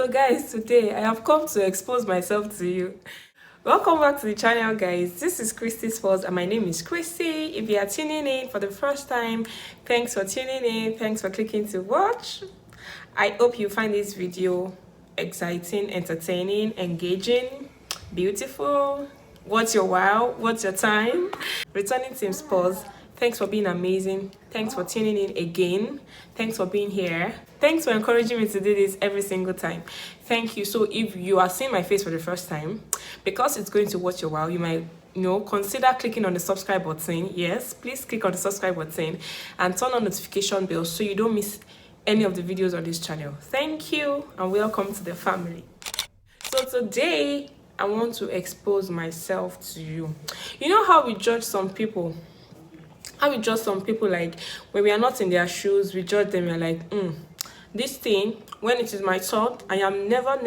So guys, today I have come to expose myself to you. Welcome back to the channel, guys. This is Christy Sports and my name is Christy. If you are tuning in for the first time, thanks for tuning in. Thanks for clicking to watch. I hope you find this video exciting, entertaining, engaging, beautiful. What's your wow? What's your time? Returning Team Sports, thanks for being amazing. Thanks for tuning in again. Thanks for being here. Thanks for encouraging me to do this every single time. Thank you. So if you are seeing my face for the first time, because it's going to watch your while, you might consider clicking on the subscribe button. Yes, please click on the subscribe button and turn on notification bell so you don't miss any of the videos on this channel. Thank you and welcome to the family. So today I want to expose myself to you. You know how we judge some people? How we judge some people, like when we are not in their shoes, we judge them. We're like, this thing, when it is my thought, I am never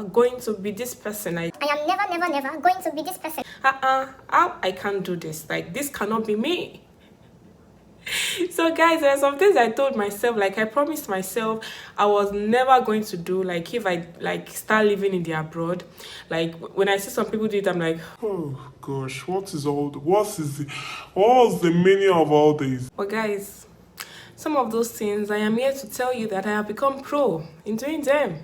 going to be this person. I am never going to be this person. How I can't do this? Like, this cannot be me. So guys, there are some things I told myself, like I promised myself I was never going to do, like if I start living in the abroad. Like when I see some people do it, I'm like, oh gosh, what's the meaning of all this? But guys, some of those things I am here to tell you that I have become pro in doing them.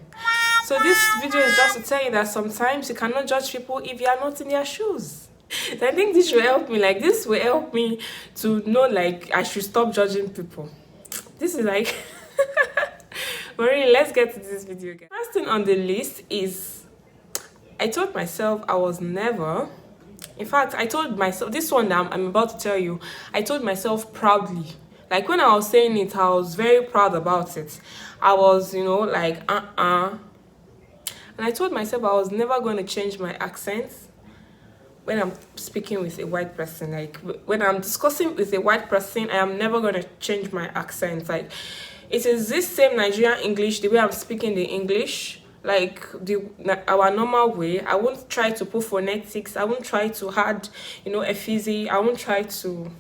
So this video is just to tell you that sometimes you cannot judge people if you are not in their shoes. I think this will help me. Like, this will help me to know, like, I should stop judging people. This is like but really, let's get to this video, guys. First thing on the list is I told myself I was never, in fact, I told myself this one that I'm about to tell you, I told myself proudly. Like when I was saying it, I was very proud about it. I was, like and I told myself I was never going to change my accent when I'm speaking with a white person. Like when I'm discussing with a white person, I am never going to change my accent. Like it is this same Nigerian English, the way I'm speaking the English, like our normal way. I won't try to put phonetics. I won't try to add, a fizzy. I won't try to.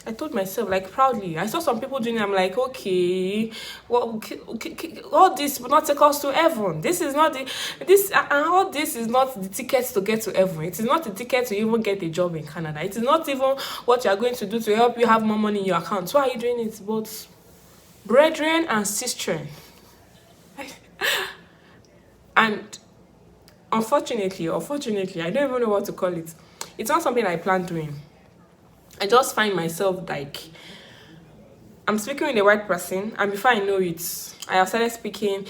I told myself, like, proudly. I saw some people doing it. I'm like, okay, well, okay, all this will not take us to heaven. This is not all this is not the ticket to get to heaven. It is not the ticket to even get a job in Canada. It is not even what you are going to do to help you have more money in your account. Why are you doing it? Both brethren and sistren. And unfortunately, I don't even know what to call it. It's not something I plan doing. I just find myself like I'm speaking with a white person, and before I know it, I have started speaking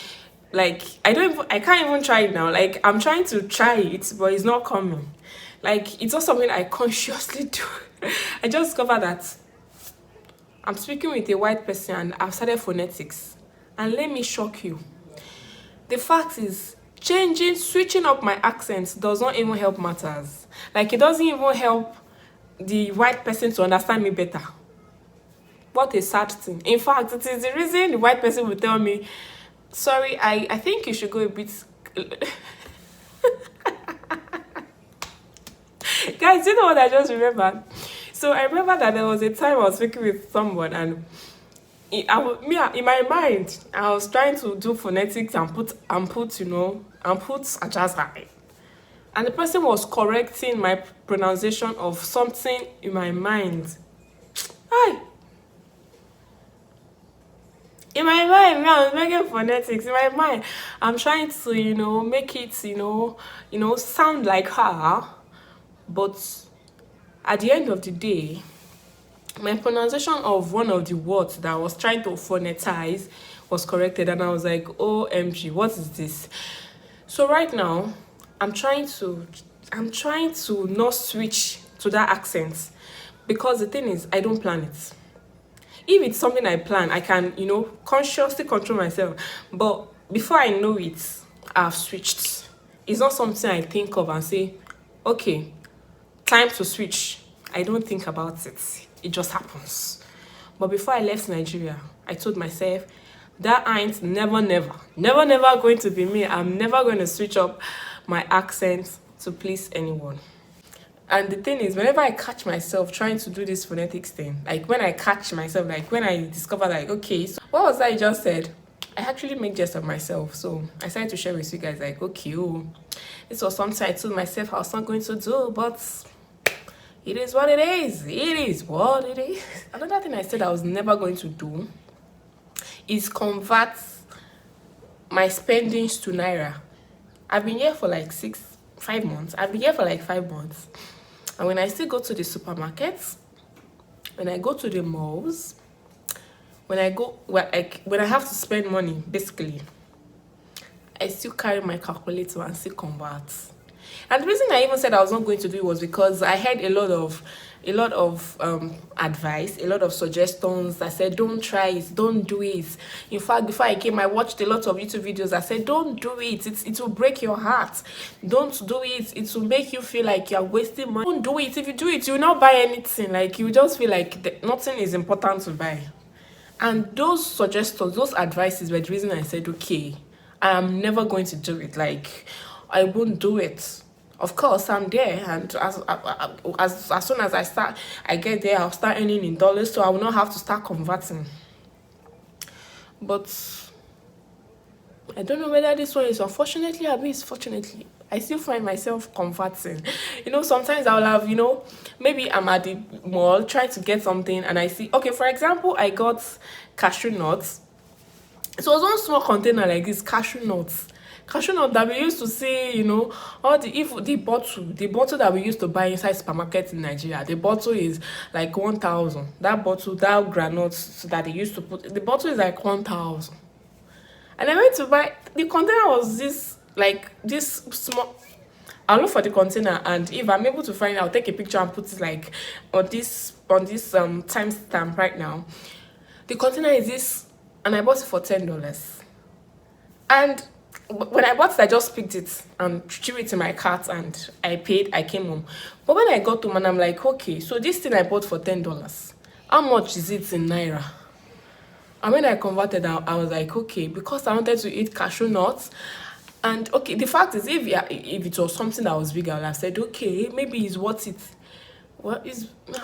like I can't even try it now. Like I'm trying to try it, but it's not coming. Like it's not something I consciously do. I just discovered that I'm speaking with a white person and I've started phonetics. And let me shock you. The fact is, switching up my accents does not even help matters. Like it doesn't even help the white person to understand me better. What a sad thing. In fact, it is the reason the white person will tell me, sorry, I think you should go a bit guys, you know what I just remembered? So I remember that there was a time I was speaking with someone, and in my mind I was trying to do phonetics and put ajazai. And the person was correcting my pronunciation of something in my mind. In my mind, I was making phonetics. In my mind, I'm trying to, make it, sound like her. But at the end of the day, my pronunciation of one of the words that I was trying to phonetize was corrected. And I was like, OMG, what is this? So right now, I'm trying to not switch to that accent, because the thing is, I don't plan it. If it's something I plan, I can, consciously control myself. But before I know it, I've switched. It's not something I think of and say, okay, time to switch. I don't think about it. It just happens. But before I left Nigeria, I told myself, that ain't never going to be me. I'm never going to switch up my accent to please anyone. And the thing is, whenever I catch myself trying to do this phonetics thing, like when I catch myself, like when I discover, like, okay, so what was that you just said? I actually make jest of myself. So I decided to share with you guys, like, okay, oh, this was something I told myself I was not going to do, but it is what it is. It is what it is. Another thing I said I was never going to do is convert my spendings to naira. I've been here for like 5 months. I've been here for like 5 months. And when I still go to the supermarkets, when I go to the malls, when I have to spend money, basically, I still carry my calculator and still convert. And the reason I even said I was not going to do it was because I had a lot of advice, a lot of suggestions. I said, don't try it, don't do it. In fact, before I came, I watched a lot of YouTube videos. I said, don't do it. It will break your heart. Don't do it. It will make you feel like you're wasting money. Don't do it. If you do it, you will not buy anything. Like, you just feel like nothing is important to buy. And those suggestions, those advices were the reason I said, okay, I'm never going to do it. Like, I won't do it. Of course, I'm there, and as soon as I get there, I'll start earning in dollars, so I will not have to start converting. But I don't know whether this one is unfortunately or fortunately. I still find myself converting. You know, sometimes I'll have, maybe I'm at the mall trying to get something, and I see, okay, for example, I got cashew nuts. It was one small container like this, cashew nuts that we used to see, all the bottle that we used to buy inside supermarkets in Nigeria. The bottle is like 1,000. That granules that they used to put, the bottle is like 1,000. And I went to buy, the container was this small. I'll look for the container, and if I'm able to find it, I'll take a picture and put it like on this timestamp right now. The container is this, and I bought it for $10. And when I bought it, I just picked it and threw it in my cart, and I paid. I came home. But when I got home, and I'm like, okay, so this thing I bought for $10, how much is it in naira? And when I converted, I was like, okay, because I wanted to eat cashew nuts. And okay, the fact is, if it was something that was big, I would have said, okay, maybe it's worth it. I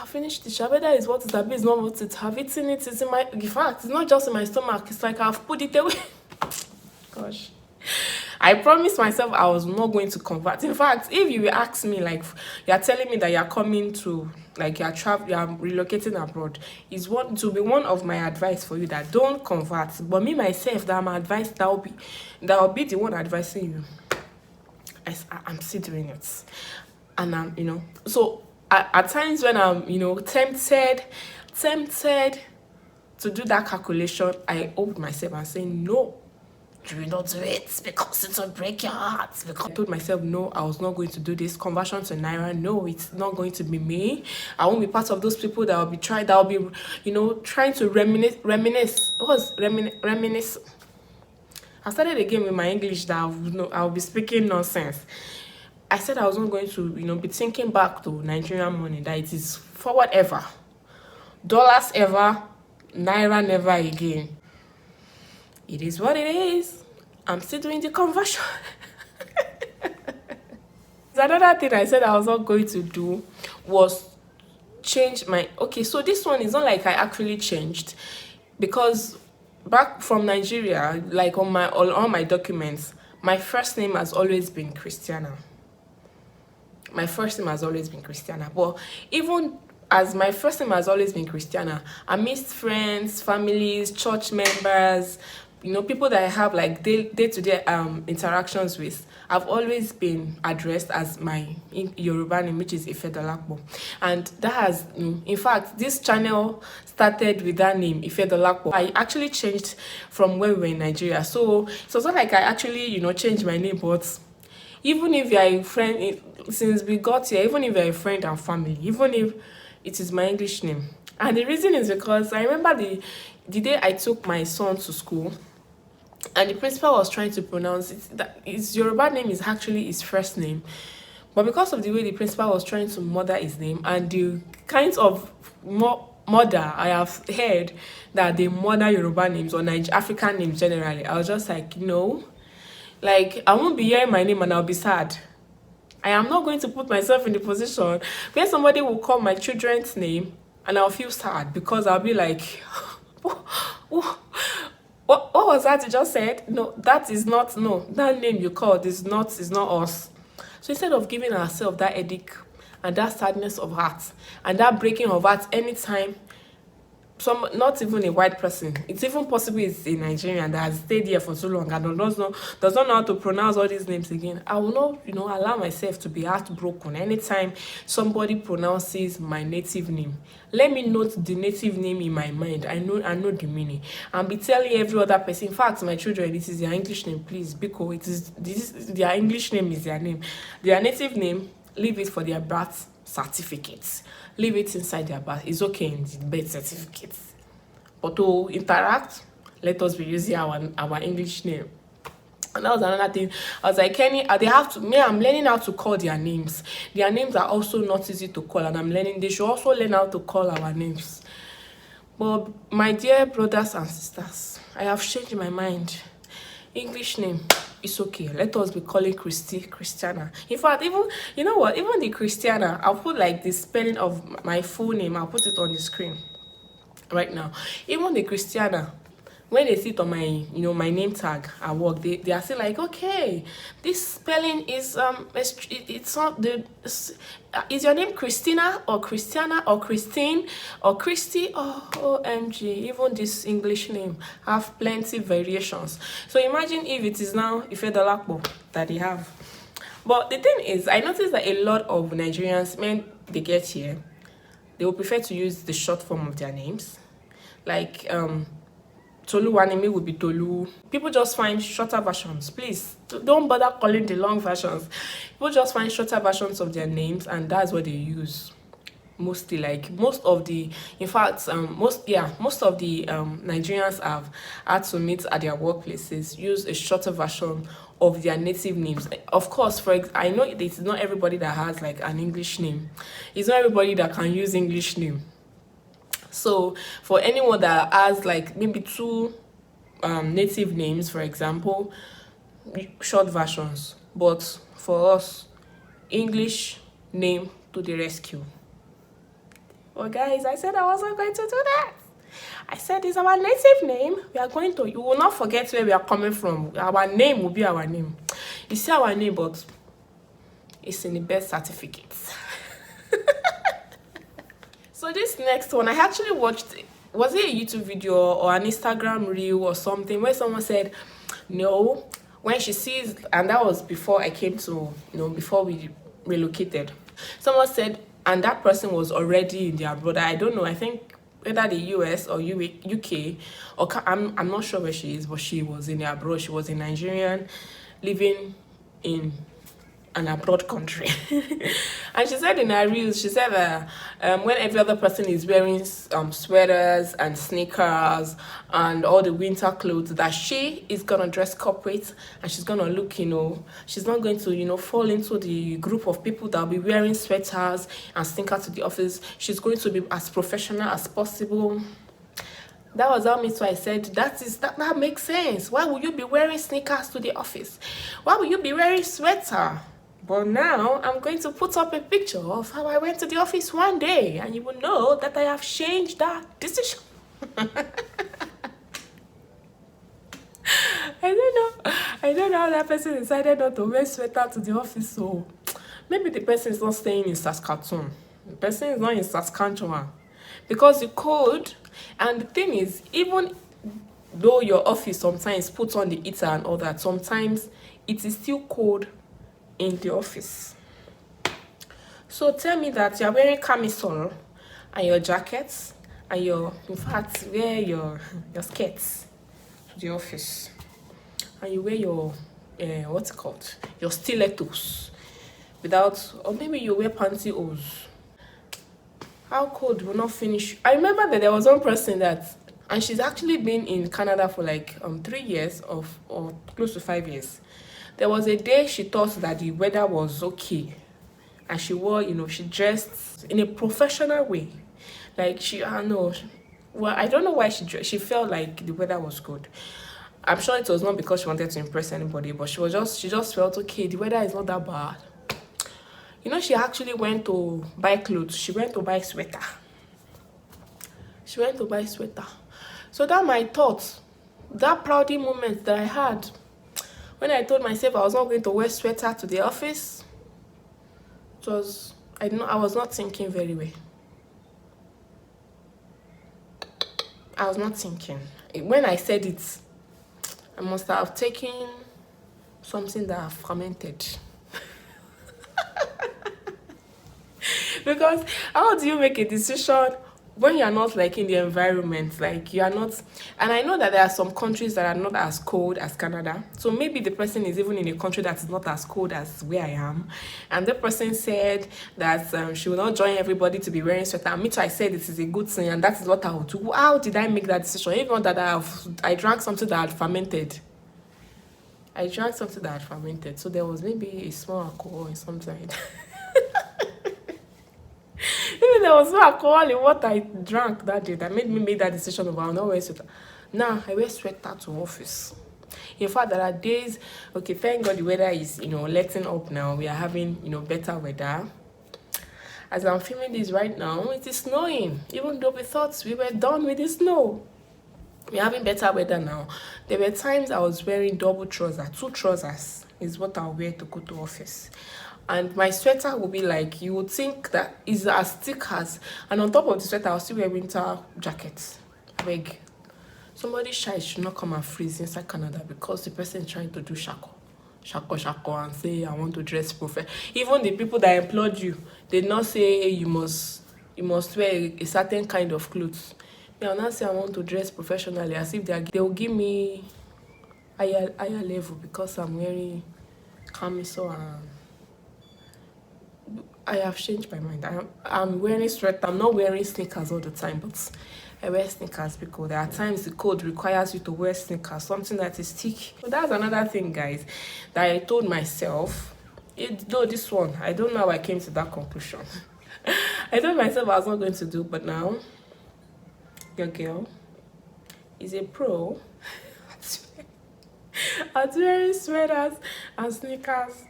finished the shabeda is what it, it's not worth it. I've eaten it, it's in my, in fact, it's not just in my stomach, it's like I've put it away. Gosh. I promised myself I was not going to convert. In fact, if you ask me, like, you're telling me that you're coming to, like, you're relocating abroad, to be one of my advice for you that don't convert. But me myself, that I'm advised, that will be the one advising you. I'm still doing it, and I'm, so at times when I'm, tempted to do that calculation, I hold myself and say no. Do not do it because it will break your heart. Because I told myself, no, I was not going to do this conversion to naira. No, it's not going to be me. I won't be part of those people that will be trying to reminisce. What was reminisce? I started again with my English that I'll be speaking nonsense. I said I was not going to, be thinking back to Nigerian money, that it is forward ever, dollars ever, naira never again. It is what it is. I'm still doing the conversion. Another thing I said I was not going to do was change my... Okay, so this one is not like I actually changed, because back from Nigeria, like on all my documents, my first name has always been Christiana. My first name has always been Christiana. But even as my first name has always been Christiana, amidst friends, families, church members, people that I have like day-to-day interactions with, I've always been addressed as my Yoruba name, which is Ifedolakbo. And that has, in fact, this channel started with that name, Ifedolakbo. I actually changed from when we were in Nigeria. So it's not like I actually, changed my name, but even if you're a friend, since we got here, even if you're a friend and family, even if it is my English name. And the reason is because I remember the day I took my son to school, and the principal was trying to pronounce it, that his Yoruba name is actually his first name. But because of the way the principal was trying to murder his name, and the kinds of murder I have heard that they murder Yoruba names or African names generally, I was just like, no. Like, I won't be hearing my name and I'll be sad. I am not going to put myself in the position where somebody will call my children's name and I'll feel sad, because I'll be like, What was that you just said? No, that is not, no, that name you called is not us. So instead of giving ourselves that headache and that sadness of heart and that breaking of heart anytime some, not even a white person, it's even possible it's a Nigerian that has stayed here for so long and does not know how to pronounce all these names again, I will not, allow myself to be heartbroken anytime somebody pronounces my native name. Let me note the native name in my mind. I know the meaning, and be telling every other person, in fact, my children, this is their English name, please, because it is this their English name is their name. Their native name, leave it for their birth certificates. Leave it inside their birth. It's okay in the birth certificates. But to interact, let us be using our English name. And that was another thing. I was like, Kenny, they have to, me, I'm learning how to call their names. Their names are also not easy to call, and I'm learning, they should also learn how to call our names. But my dear brothers and sisters, I have changed my mind. English name, it's okay. Let us be calling Christiana. In fact, even, you know what, even the Christiana, I'll put like the spelling of my full name, I'll put it on the screen right now. Even the Christiana, when they see it on my, my name tag at work, they are still like, okay, this spelling is it's not the, is your name Christina or Christiana or Christine or Christy? Oh, OMG, even this English name have plenty variations. So imagine if it is now Ifedolakbo that they have. But the thing is, I noticed that a lot of Nigerians, when they get here, they will prefer to use the short form of their names. Like Tolu Wanimi would be Tolu. People just find shorter versions. Please don't bother calling the long versions. People just find shorter versions of their names, and that's what they use mostly. Like most of the, in fact, most of the Nigerians have had to meet at their workplaces use a shorter version of their native names. Of course, I know it's not everybody that has like an English name. It's not everybody that can use English name. So for anyone that has like maybe two native names, for example, short versions. But for us, English name to the rescue. Well, guys, I said I wasn't going to do that. I said it's our native name. We are going to, you will not forget where we are coming from. Our name will be our name. You see our name, but it's in the birth certificates. So this next one, I actually watched, was it a YouTube video or an Instagram reel or something, where someone said, no, when she sees, and that was before I came to, before we relocated. Someone said, and that person was already in their abroad. I don't know, I think whether the US or UK, or I'm not sure where she is, but she was in the abroad. She was a Nigerian living in an abroad country. And she said in her reels, she said that when every other person is wearing sweaters and sneakers and all the winter clothes, that she is gonna dress corporate and she's gonna look, she's not going to, fall into the group of people that will be wearing sweaters and sneakers to the office. She's going to be as professional as possible. That was how me, so I said, that makes sense. Why would you be wearing sneakers to the office? Why would you be wearing sweater? But now I'm going to put up a picture of how I went to the office one day, and you will know that I have changed that decision. I don't know how that person decided not to wear sweater to the office. So maybe the person is not staying in Saskatoon. The person is not in Saskatchewan, because you could. And the thing is, even though your office sometimes puts on the heater and all that, sometimes it is still cold in the office. So tell me that you're wearing camisole and your jackets and in fact, wear your skirts to the office, and you wear your what's it called, your stilettos without, or maybe you wear pantyhose. How cold will not finish? I remember that there was one person that, and she's actually been in Canada for like 3 years or close to 5 years. There was a day she thought that the weather was okay, and she wore, she dressed in a professional way. Like I don't know why she felt like the weather was good. I'm sure it was not because she wanted to impress anybody, but she just felt okay, the weather is not that bad. She actually went to buy clothes. She went to buy sweater. So that my thought, that prouding moment that I had when I told myself I was not going to wear sweater to the office, it was, I was not thinking very well. I was not thinking. When I said it, I must have taken something that I've fermented. Because how do you make a decision when you're not like in the environment? Like you are not, and I know that there are some countries that are not as cold as Canada. So maybe the person is even in a country that is not as cold as where I am. And the person said that she will not join everybody to be wearing sweater. And me too, I said it is a good thing and that is what I would do. How did I make that decision? Even that I drank something that had fermented. I drank something that had fermented. So there was maybe a small alcohol or something. Even there was no alcohol in what I drank that day that made me make that decision of I'll not wear sweater. Now I wear sweater to office. In fact, there are days, okay, thank God the weather is, letting up now. We are having, better weather. As I'm filming this right now, it is snowing. Even though we thought we were done with the snow. We're having better weather now. There were times I was wearing double trousers. 2 trousers is what I'll wear to go to office. And my sweater will be like, you would think that is as thick as, and on top of the sweater, I'll still wear winter jackets. Beg. Somebody shy should not come and freeze inside Canada because the person is trying to do shako, and say, I want to dress professional. Even the people that employed you, they not say you must wear a certain kind of clothes. They will not say I want to dress professionally as if they will give me higher level because I'm wearing camisole and I have changed my mind. I'm wearing sweater. I'm not wearing sneakers all the time, but I wear sneakers because there are times the code requires you to wear sneakers, something that is thick. So that's another thing, guys, that I told myself. Though this one, I don't know how I came to that conclusion. I told myself I was not going to do, but now your girl is a pro at wearing sweaters and sneakers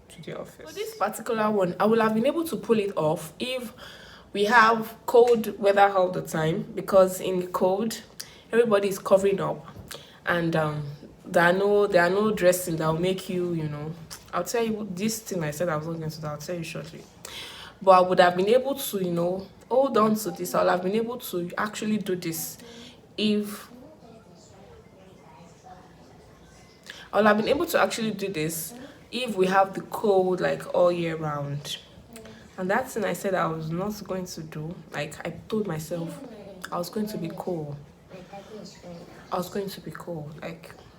to the office. For this particular one, I would have been able to pull it off if we have cold weather all the time, because in the cold everybody is covering up and there are no dressing that will make you, I'll tell you this thing I said I was not going to do, I'll tell you shortly. But I would have been able to, hold on to this. I would have been able to actually do this if we have the cold like all year round. And that's thing I said I was not going to do. Like I told myself I was going to be cool. Like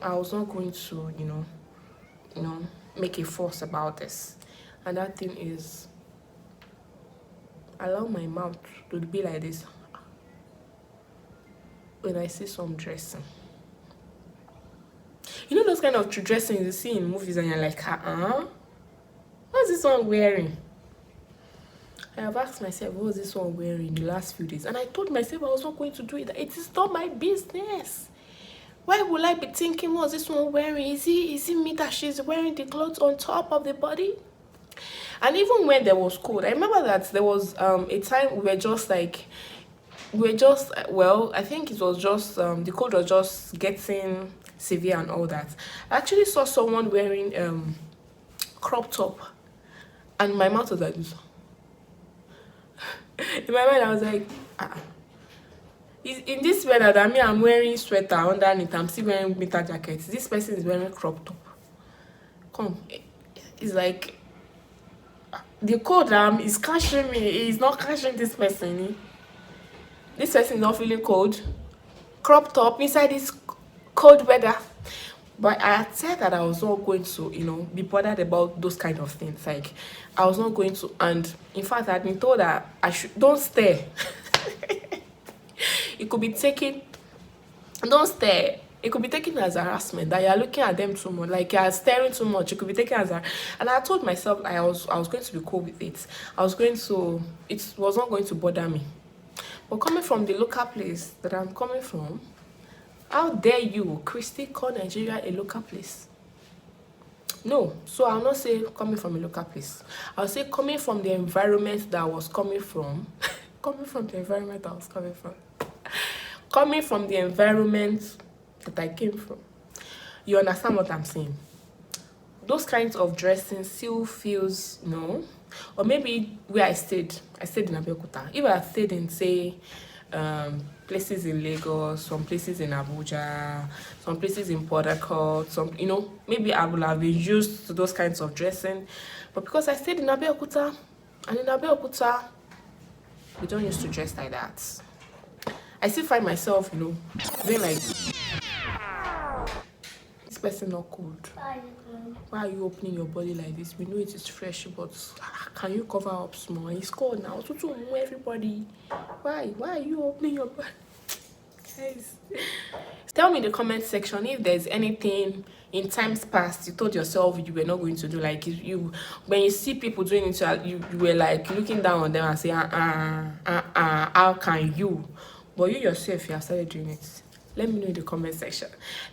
I was not going to, make a fuss about this. And that thing is, allow my mouth to be like this when I see some dressing. You know those kind of dressing you see in movies and you're like, what's this one wearing? I have asked myself, what was this one wearing in the last few days? And I told myself I was not going to do it. It is not my business. Why will I be thinking, what's this one wearing? Is it me that she's wearing the clothes on top of the body? And even when there was cold, I remember that there was a time I think it was just, the cold was just getting severe and all that. I actually saw someone wearing crop top and my mouth was like this. In my mind I was like, in this weather that I'm wearing sweater underneath, I'm still wearing winter jackets, this person is wearing crop top. Come, it's like the cold is catching me. It's not catching this person. This person is not feeling cold. Crop top inside this cold weather. But I had said that I was not going to, be bothered about those kind of things. Like, I was not going to. And in fact, I had been told that don't stare. It could be taken. Don't stare. It could be taken as harassment, that you're looking at them too much, like you're staring too much. It could be taken as and I told myself I was going to be cool with it. It was not going to bother me. But coming from the local place that I'm coming from, how dare you, Christy, call Nigeria a local place? No, so I'll not say coming from a local place. I'll say coming from the environment that I was coming from. Coming from the environment that I came from. You understand what I'm saying? Those kinds of dressing still feels, or maybe where I stayed in Abeokuta. If I stayed in, say, places in Lagos, some places in Abuja, some places in Port Harcourt, maybe I would have been used to those kinds of dressing. But because I stayed in Abeokuta, and in Abeokuta, we don't used to dress like that. I still find myself, doing like, this person not cold. Why are you opening your body like this? We know it is fresh, but can you cover up small? It's cold now. Everybody. Why are you opening your body? Guys, tell me in the comment section if there's anything in times past you told yourself you were not going to do. Like you when you see people doing it, you were like looking down on them and say, how can you? But you yourself, you have started doing it. Let me know in the comment section.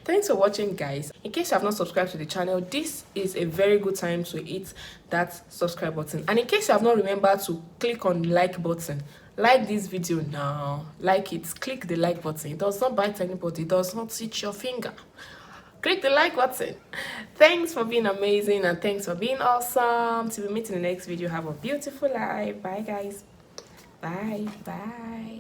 Thanks for watching, guys. In case you have not subscribed to the channel, this is a very good time to hit that subscribe button. And in case you have not remembered to click on the like button, like this video now. Like it. Click the like button. It does not bite anybody. It does not itch your finger. Click the like button. Thanks for being amazing and thanks for being awesome. Till we meet in the next video. Have a beautiful life. Bye, guys. Bye.